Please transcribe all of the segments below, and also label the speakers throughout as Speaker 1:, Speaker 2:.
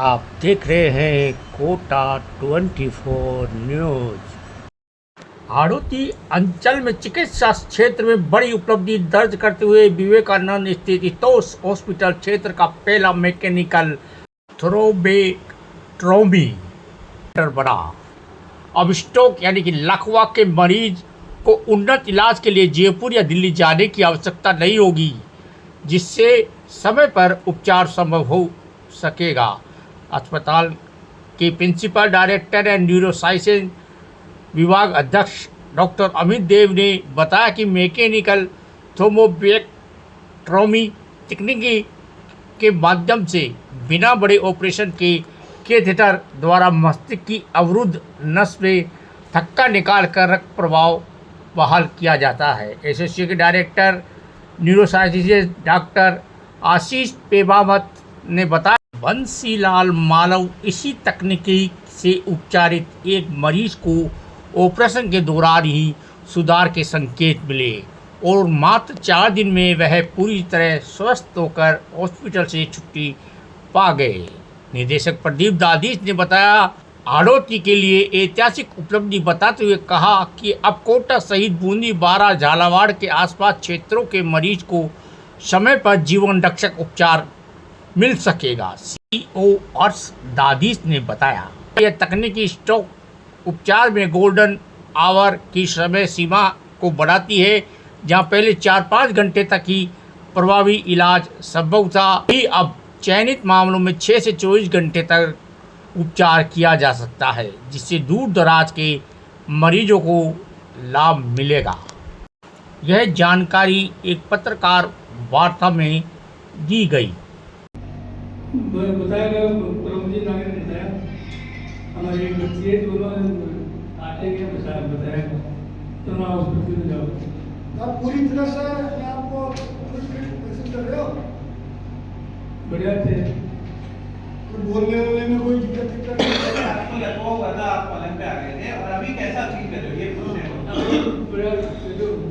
Speaker 1: आप देख रहे हैं कोटा 24 न्यूज। हाड़ौती अंचल में चिकित्सा क्षेत्र में बड़ी उपलब्धि दर्ज करते हुए विवेकानंद स्थित इतोस हॉस्पिटल क्षेत्र का पहला मैकेनिकल थ्रोम्बेक्टोमी बना। अब स्ट्रोक यानी कि लकवा के मरीज को उन्नत इलाज के लिए जयपुर या दिल्ली जाने की आवश्यकता नहीं होगी, जिससे समय पर उपचार संभव हो सकेगा। अस्पताल के प्रिंसिपल डायरेक्टर एंड न्यूरोसाइंस विभाग अध्यक्ष डॉक्टर अमित देव ने बताया कि मैकेनिकल थ्रोम्बोक्टोमी तकनीक के माध्यम से बिना बड़े ऑपरेशन के कैथेटर द्वारा मस्तिष्क की अवरुद्ध नस में थक्का निकाल कर रक्त प्रवाह बहाल किया जाता है। एसोसिएट डायरेक्टर न्यूरोसाइंस डॉक्टर आशीष पेमावत ने बताया, बंसीलाल मालव इसी तकनीकी से उपचारित एक मरीज को ऑपरेशन के दौरान ही सुधार के संकेत मिले और मात्र 4 दिन में वह पूरी तरह स्वस्थ होकर हॉस्पिटल से छुट्टी पा गए। निदेशक प्रदीप दादीस ने बताया, हाड़ौती के लिए ऐतिहासिक उपलब्धि बताते हुए कहा कि अब कोटा सहित बूंदी, बारा, झालावाड़ के आसपास क्षेत्रों के मरीज को समय पर जीवन रक्षक उपचार मिल सकेगा। सीईओ अर्श दादीस ने बताया, यह तकनीकी स्ट्रोक उपचार में गोल्डन आवर की समय सीमा को बढ़ाती है। जहां पहले 4-5 घंटे तक ही प्रभावी इलाज संभव था, ही अब चयनित मामलों में 6 से 24 घंटे तक उपचार किया जा सकता है, जिससे दूर दराज के मरीजों को लाभ मिलेगा। यह जानकारी एक पत्रकार वार्ता में दी गई।
Speaker 2: बताया गया परमजीत नागर ने बताया, हमारी एक बच्ची है, दोनों आटे के बताया तो ना हॉस्पिटल में जाओ।
Speaker 3: आप पूरी तरह से अपने आप को महसूस कर रहे हो?
Speaker 2: बढ़िया थे,
Speaker 3: तो बोलने वाले में कोई दिक्कत नहीं।
Speaker 4: आपको लकवा हुआ था, आप पलंग पे आ गए थे और अभी कैसा फील कर रहे हो? ये पूछ रहे हो।
Speaker 2: बढ़िया,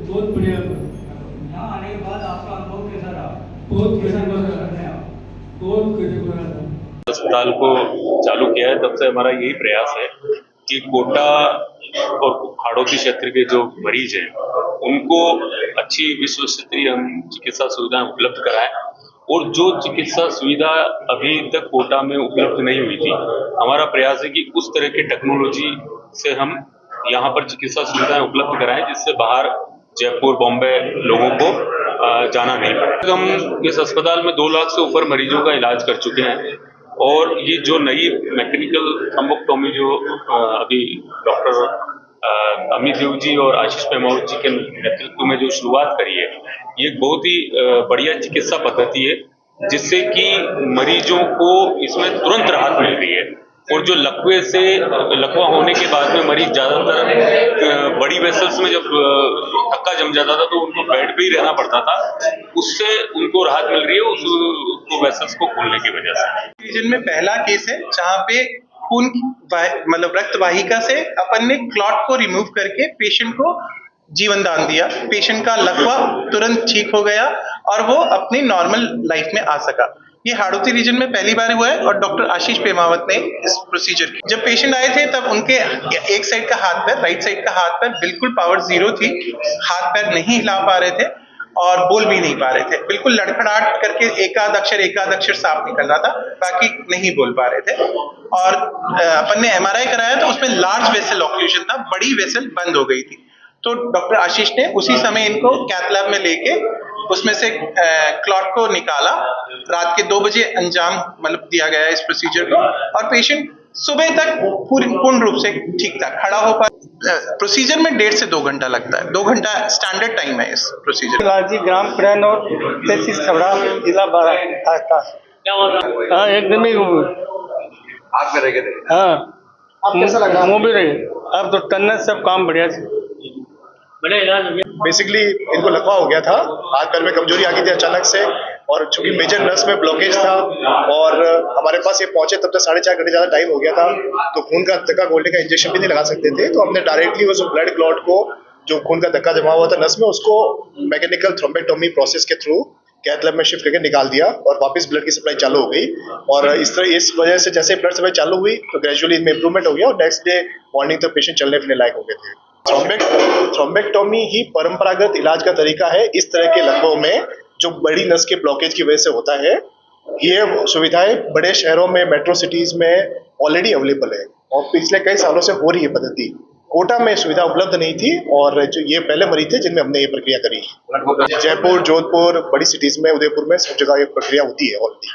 Speaker 2: बहुत बढ़िया।
Speaker 4: यहाँ आने के बाद आपका अनुभव कैसा रहा?
Speaker 2: बहुत कैसा रहा? बहुत कैसे बना था?
Speaker 5: अस्पताल को चालू किया है तब से हमारा यही प्रयास है कि कोटा और हाड़ौती क्षेत्र के जो मरीज हैं उनको अच्छी विश्वस्तरीय हम चिकित्सा सुविधाएं उपलब्ध कराएं, और जो चिकित्सा सुविधा अभी तक कोटा में उपलब्ध नहीं हुई थी, हमारा प्रयास है कि उस तरह की टेक्नोलॉजी से हम यहाँ पर चिकित्सा सुविधाएं उपलब्ध कराएं, जिससे बाहर जयपुर, बॉम्बे लोगों को जाना नहीं पड़े। हम इस अस्पताल में 2 लाख से ऊपर मरीजों का इलाज कर चुके हैं, और ये जो नई मैकेनिकल थ्रोम्बोक्टोमी जो अभी डॉक्टर अमित देव जी और आशीष पेमावत जी के नेतृत्व में जो शुरुआत करी है, ये एक बहुत ही बढ़िया चिकित्सा पद्धति है, जिससे कि मरीजों को इसमें तुरंत राहत मिल रही है। और जो लकवा होने के बाद में मरीज ज्यादातर बड़ी वेसल्स में जब थक्का जम जाता था तो उनको बेड पे ही रहना पड़ता था, उससे उनको राहत मिल रही है उस वेसल्स को खोलने की वजह से।
Speaker 6: रीजन में पहला केस है जहाँ पे खून मतलब रक्त वाहिका से अपन ने क्लॉट को रिमूव करके पेशेंट को जीवन दान दिया। पेशेंट का लकवा तुरंत ठीक हो गया और वो अपनी नॉर्मल लाइफ में आ सका। ये हाड़ौती रीजन में पहली बार हुआ है और डॉक्टर आशीष पेमावत ने इस प्रोसीजर की। जब पेशेंट आए थे तब उनके एक साइड का हाथ पैर, राइट साइड का हाथ पैर बिल्कुल पावर 0 थी, हाथ पैर नहीं हिला पा रहे थे और बोल भी नहीं पा रहे थे। बिल्कुल लड़खड़ाहट करके एकाध अक्षर साफ निकल रहा था, बाकी नहीं बोल पा रहे थे। और अपन ने MRI कराया तो उसमें लार्ज वेसल ऑक्लूजन था, बड़ी वेसल बंद हो गई थी। तो डॉक्टर आशीष ने उसी समय इनको कैथ लैब में लेके उसमें से क्लॉट को निकाला। रात के 2 बजे अंजाम मतलब दिया गया इस प्रोसीजर को, और पेशेंट सुबह तक पूर्ण रूप से ठीक था, खड़ा हो पा। प्रोसीजर में 1.5 से 2 घंटा लगता है, 2 घंटा स्टैंडर्ड टाइम है इस प्रोसीजर।
Speaker 2: लालजी ग्राम प्रयान और तहसील छबड़ा, जिला बारा। हाँ, एकदम ही
Speaker 4: आप में रह गए थे?
Speaker 2: हाँ,
Speaker 3: आप कैसा लगा?
Speaker 2: वो भी रहे। अब तो टन्नर सब काम बढ़िया से
Speaker 7: बेसिकली इनको लकवा हो गया था, हाथ पैर में कमजोरी आ गई थी अचानक से, और चूंकि मेजर नर्स में ब्लॉकेज था और हमारे पास ये पहुंचे तब तक 4.5 घंटे ज्यादा टाइम हो गया था, तो खून का धक्का खोलने का इंजेक्शन भी नहीं लगा सकते थे। तो हमने डायरेक्टली उस ब्लड क्लॉट को, जो खून का धक्का जमा हुआ था नस में, उसको मैकेनिकल थ्रोम्बेक्टोमी प्रोसेस के थ्रू कैथ लैब में शिफ्ट करके निकाल दिया और वापस ब्लड की सप्लाई चालू हो गई। और इस वजह से जैसे ब्लड सप्लाई चालू हुई तो ग्रेजुअली इनमें इंप्रूवमेंट हो गया और नेक्स्ट डे मॉर्निंग तक पेशेंट चलने फिरने लायक हो गए थे। थ्रोम्बेक्टोमी ही परंपरागत इलाज का तरीका है इस तरह के लकवों में जो बड़ी नस के ब्लॉकेज की वजह से होता है। ये सुविधाएं बड़े शहरों में, मेट्रो सिटीज में ऑलरेडी अवेलेबल है और पिछले कई सालों से हो रही है पद्धति। कोटा में सुविधा उपलब्ध नहीं थी और जो ये पहले मरीज थे जिनमें हमने ये प्रक्रिया करी। जयपुर, जोधपुर, बड़ी सिटीज में, उदयपुर में सब जगह ये प्रक्रिया होती है ऑलरेडी।